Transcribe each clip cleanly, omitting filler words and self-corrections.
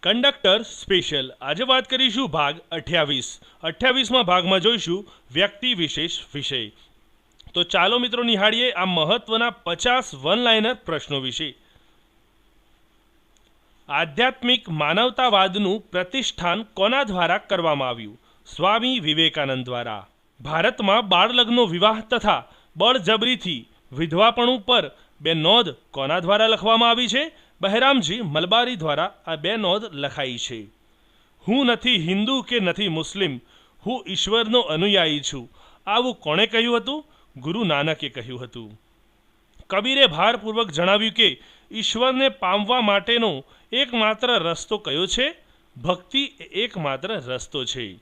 Conductor special આજે વાત કરીશું ભાગ 28. 28માં ભાગમાં જોઈશું વ્યક્તિ વિશેષ વિષય. તો ચાલો મિત્રો નિહાળીએ આ મહત્વના 50 વન લાઇનર પ્રશ્નો વિશે. આધ્યાત્મિક માનવતાવાદનું પ્રતિષ્ઠાન કોના દ્વારા કરવામાં આવ્યું? સ્વામી વિવેકાનંદ દ્વારા. ભારતમાં બાળલગ્નો વિવાહ તથા બળજબરીથી વિધવાપણું પર બે નોંધ કોના દ્વારા લખવામાં આવી છે? બહેરામજી મલબારી દ્વારા આ બે નોંધ લખાઈ છે. હું નથી હિન્દુ કે નથી મુસ્લિમ, હું ઈશ્વરનો અનુયાયી છું. આવું કોણે કહ્યું હતું? ગુરુ નાનકે કહ્યું હતું. કબીરે ભારપૂર્વક જણાવ્યું કે ઈશ્વરને પામવા માટેનો એકમાત્ર રસ્તો કયો છે? ભક્તિ એકમાત્ર રસ્તો છે.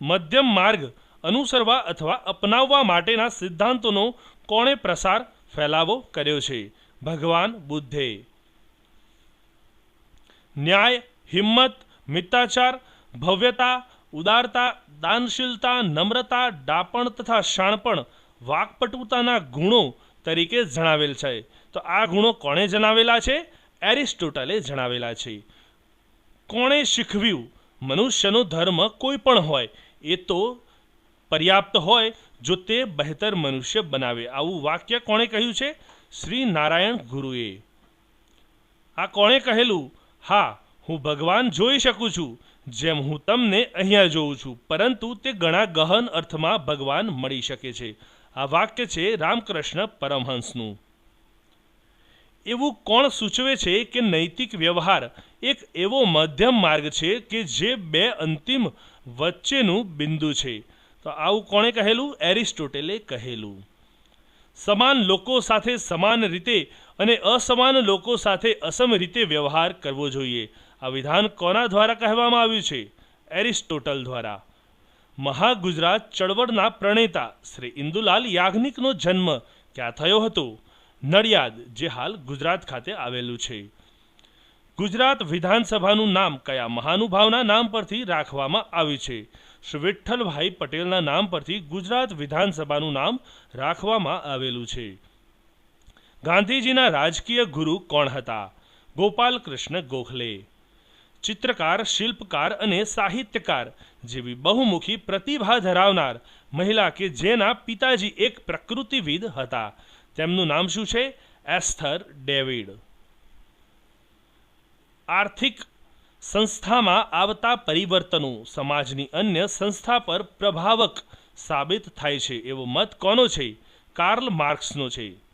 મધ્યમ માર્ગ અનુસરવા અથવા અપનાવવા માટેના સિદ્ધાંતોનો કોણે પ્રસાર ફેલાવો કર્યો છે? ભગવાન બુદ્ધે. ન્યાય, હિંમત, મિત્તાચાર, ભવ્યતા, ઉદારતા, દાનશીલતા, નમ્રતા, ડાપણ તથા શાણપણ વાકપટુતાના ગુણો તરીકે જણાવેલ છે. તો આ ગુણો કોણે જણાવેલા છે? એરિસ્ટોટલે જણાવેલા છે. કોણે શીખવ્યું? મનુષ્યનો ધર્મ કોઈ પણ હોય એ તો પર્યાપ્ત હોય જો તે બહેતર મનુષ્ય બનાવે. આવું વાક્ય કોણે કહ્યું છે? શ્રી નારાયણ ગુરુએ. આ કોણે કહેલું? હા, હું ભગવાન જોઈ શકું છું જેમ હું તમને અહીંયા જોઉં છું, પરંતુ તે ઘણા ગહન અર્થમાં ભગવાન મળી શકે છે. આ વાક્ય છે રામકૃષ્ણ પરમહંસનું. એવું કોણ સૂચવે છે કે નૈતિક વ્યવહાર એક એવો મધ્યમ માર્ગ છે કે જે બે અંતિમ વચ્ચેનું બિંદુ છે? તો આવું કોણે કહેલું? એરિસ્ટોટલે કહેલું. સમાન લોકો સાથે સમાન રીતે અને અસમાન લોકો સાથે અસમ રીતે વ્યવહાર કરવો જોઈએ. આ વિધાન કોના દ્વારા કહેવામાં આવ્યું છે? એરિસ્ટોટલ દ્વારા. મહાગુજરાત ચળવળના પ્રણેતા શ્રી ઇન્દુલાલ યાજ્ઞિકનો જન્મ ક્યાં થયો હતો? નડિયાદ, જે હાલ ગુજરાત ખાતે આવેલું છે. ગુજરાત વિધાનસભાનું નામ કયા મહાનુભાવના નામ પરથી રાખવામાં આવ્યું છે? શ્રી વિઠ્ઠલભાઈ પટેલના નામ પરથી ગુજરાત વિધાનસભાનું નામ રાખવામાં આવેલું છે. ગાંધીજીના રાજકીય ગુરુ કોણ હતા? ગોપાલ કૃષ્ણ ગોખલે. ચિત્રકાર, શિલ્પકાર અને સાહિત્યકાર જેવી બહુમુખી પ્રતિભા ધરાવનાર મહિલા કે જેના પિતાજી એક પ્રકૃતિવિદ હતા, તેમનું નામ શું છે? એસ્થર ડેવિડ. આર્થિક સંસ્થામાં આવતા પરિવર્તનો સમાજની અન્ય સંસ્થા પર પ્રભાવક સાબિત થાય છે એવો મત કોનો છે? કાર્લ માર્ક્સનો છે.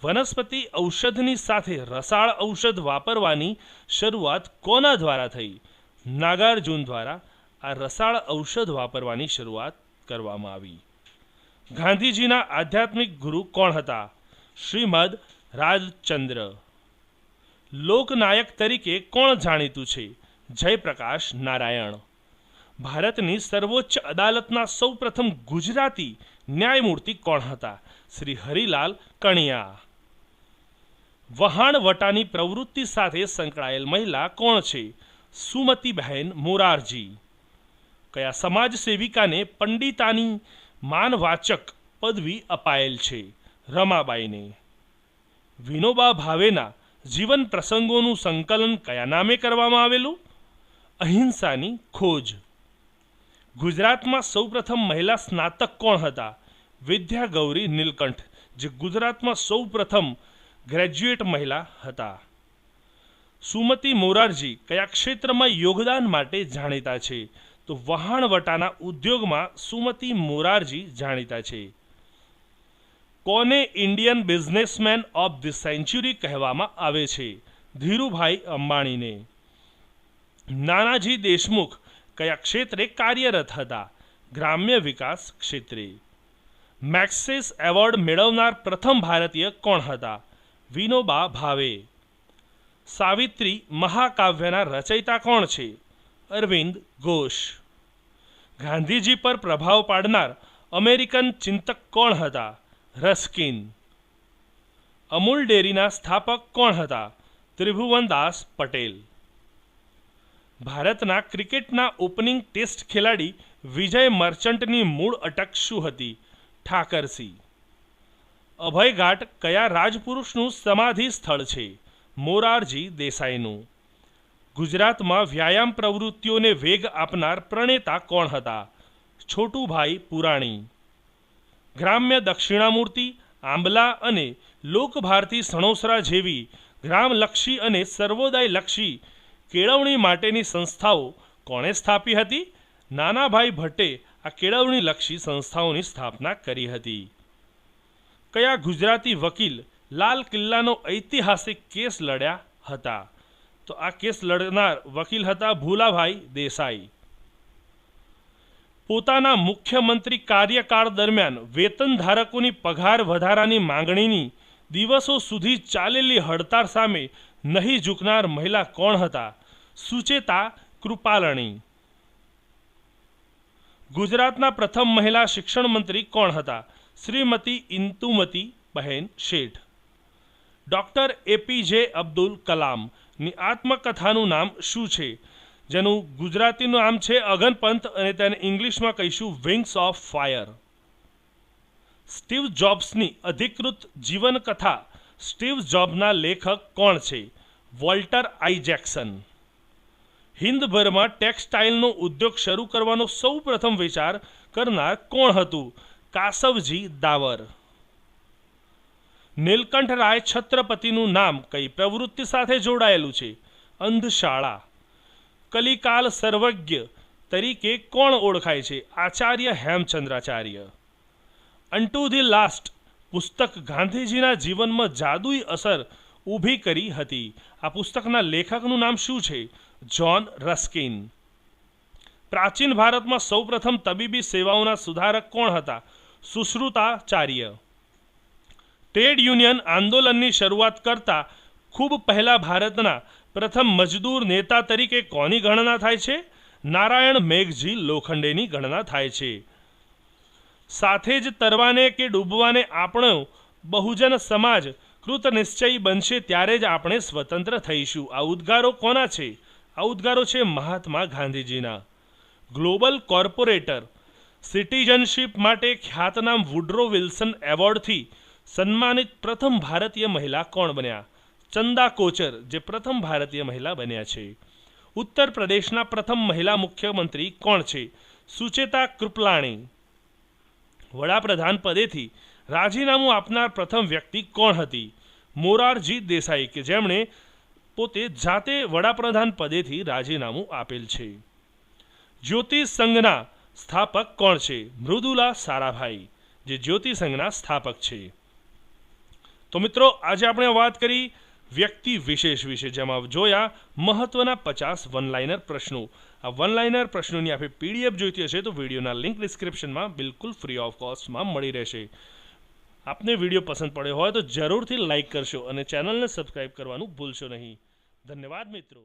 વનસ્પતિ ઔષધની સાથે રસાળ ઔષધ વાપરવાની શરૂઆત કોના દ્વારા થઈ? નાગાર્જુન દ્વારા આ રસાળ ઔષધ વાપરવાની શરૂઆત કરવામાં આવી. ગાંધીજીના આધ્યાત્મિક ગુરુ કોણ હતા? શ્રીમદ રાજચંદ્ર. લોકનાયક તરીકે કોણ જાણીતું છે? જયપ્રકાશ નારાયણ. ભારતની સર્વોચ્ચ અદાલતના સૌપ્રથમ ગુજરાતી ન્યાયમૂર્તિ કોણ હતા? શ્રી હરિલાલ કણિયા. વહાણવટાની પ્રવૃત્તિ સાથે સંકળાયેલ મહિલા કોણ છે? સુમતીબહેન મોરારજી. કયા સમાજ સેવિકાને પંડિતાની માનવાચક પદવી અપાયેલ છે? રમાબાઈને. વિનોબા ભાવેના જીવન પ્રસંગોનું સંકલન કયા નામે કરવામાં આવેલું? અહિંસાની ખોજ. ગુજરાતમાં સૌપ્રથમ મહિલા સ્નાતક કોણ હતા? વિદ્યાગૌરી નીલકંઠ, જે ગુજરાતમાં સૌપ્રથમ ગ્રેજ્યુએટ મહિલા હતા. સુમતી મોરારજી કયા ક્ષેત્રમાં યોગદાન માટે જાણીતા છે? તો વહાણવટાના ઉદ્યોગમાં સુમતી મોરારજી જાણીતા છે. કોને Indian businessman of the century કહેવામાં આવે છે? ધીરુભાઈ અંબાણીને. નાનાજી દેશમુખ કયા ક્ષેત્રે કાર્યરત હતા? ગ્રામ્ય વિકાસ ક્ષેત્રે. મેક્સેસ એવોર્ડ મેળવનાર પ્રથમ ભારતીય કોણ હતા? વિનોબા ભાવે. સાવિત્રી મહાકાવ્યના રચયિતા કોણ છે? અરવિંદ ઘોષ. ગાંધીજી પર પ્રભાવ પાડનાર અમેરિકન ચિંતક કોણ હતા? રસ્કિન. અમૂલ ડેરીના સ્થાપક કોણ હતા? ત્રિભુવનદાસ પટેલ. ભારતના ક્રિકેટના ઓપનિંગ ટેસ્ટ ખેલાડી વિજય મર્ચન્ટની મૂળ અટક શું હતી? ઠાકરસી. અભયઘાટ કયા રાજપુરુષનું સમાધિ સ્થળ છે? મોરારજી દેસાઈનું. ગુજરાતમાં વ્યાયામ પ્રવૃત્તિઓને વેગ આપનાર પ્રણેતા કોણ હતા? છોટુભાઈ પુરાણી. ગ્રામ્ય દક્ષિણામૂર્તિ, આંબલા અને લોકભારતી સણોસરા જેવી ગ્રામલક્ષી અને સર્વોદયલક્ષી કેળવણી માટેની સંસ્થાઓ કોણે સ્થાપી હતી? નાનાભાઈ ભટ્ટે આ કેળવણીલક્ષી સંસ્થાઓની સ્થાપના કરી હતી. કયા ગુજરાતી વકીલ લાલ કિલ્લાનો ઐતિહાસિક કેસ લડ્યા હતા? તો આ કેસ લડનાર વકીલ હતા ભૂલાભાઈ દેસાઈ. પોતાના મુખ્યમંત્રી કાર્યકાળ દરમિયાન વેતનધારકોની પગાર વધારાની માંગણીની દિવસો સુધી ચાલેલી હડતાળ સામે નહીં ઝૂકનાર મહિલા કોણ હતા? સુચેતા કૃપાલણી. ગુજરાતના પ્રથમ મહિલા શિક્ષણ મંત્રી કોણ હતા? શ્રીમતી ઇન્દુમતી બહેન શેઠ. ડૉક્ટર એપીજે અબ્દુલ કલામની આત્મકથાનું નામ શું છે? જેનું ગુજરાતીનું નામ છે અગનપંથ અને તેને ઇંગ્લિશમાં કહીશું વિંગ્સ ઓફ ફાયર. સ્ટીવ જોબ્સની અધિકૃત જીવનકથા સ્ટીવ જોબ્સના લેખક કોણ છે? વોલ્ટર આઇઝેક્સન. હિન્દભરમાં ટેક્સટાઇલનો ઉદ્યોગ શરૂ કરવાનો સૌપ્રથમ વિચાર કરનાર કોણ હતું? કાસવજી દાવર. નીલકંઠરાય છત્રપતિનું નામ કઈ પ્રવૃત્તિ સાથે જોડાયેલું છે? અંધશાળા. કલિકાલ સર્વજ્ઞ તરીકે કોણ ઓળખાય છે? આચાર્ય હેમચંદ્રાચાર્ય. અન્ટુ ધી લાસ્ટ પુસ્તક ગાંધીજીના જીવનમાં જાદુઈ અસર ઊભી કરી હતી. આ પુસ્તકના લેખકનું નામ શું છે? John Ruskin. પ્રાચીન ભારતમાં સૌપ્રથમ તબીબી સેવાઓના સુધારક કોણ હતા? સુશ્રુતાચાર્ય. ટ્રેડ યુનિયન આંદોલનની શરૂઆત કરતા ખૂબ પહેલા ભારતના પ્રથમ મજદૂર નેતા તરીકે કોની ગણના થાય છે? નારાયણ મેઘજી લોખંડેની ગણના થાય છે. સાથે જ તરવાને કે ડૂબવાને આપણો બહુજન સમાજ કૃતનિશ્ચયી બનશે ત્યારે જ આપણે સ્વતંત્ર થઈશું. આ ઉદ્ગારો કોના છે? આ ઉદ્ગારો છે મહાત્મા ગાંધીજીના. ગ્લોબલ કોર્પોરેટર સિટીઝનશીપ માટે ખ્યાતનામ વુડ્રો વિલ્સન એવોર્ડથી સન્માનિત પ્રથમ ભારતીય મહિલા કોણ બન્યા? ચંદા કોચર, જે પ્રથમ ભારતીય મહિલા બન્યા છે. ઉત્તર પ્રદેશના પ્રથમ મહિલા મુખ્યમંત્રી કોણ છે? સુચેતા કૃપલાણી. વડાપ્રધાન પદેથી રાજીનામું આપનાર પ્રથમ વ્યક્તિ કોણ હતી? મોરારજી દેસાઈ, કે જેમણે પોતે જાતે વડાપ્રધાન પદેથી રાજીનામું આપેલ છે. જ્યોતિ સંઘના સ્થાપક કોણ છે? મૃદુલા સારાભાઈ, જે જ્યોતિ સંઘના સ્થાપક છે. તો મિત્રો, આજે આપણે વાત કરી વ્યક્તિ વિશેષ વિશે, જેમાં જોયા મહત્વના 50 વન લાઇનર પ્રશ્નો. આ વન લાઇનર પ્રશ્નોની આપણે પીડીએફ જોઈતી હશે તો વિડીયોના લિંક ડિસ્ક્રિપ્શનમાં બિલકુલ ફ્રી ઓફ કોસ્ટમાં મળી રહેશે. આપને વિડીયો પસંદ પડ્યો હોય તો જરૂરથી લાઇક કરશો અને ચેનલને સબસ્ક્રાઇબ કરવાનું ભૂલશો નહીં. ધન્યવાદ મિત્રો.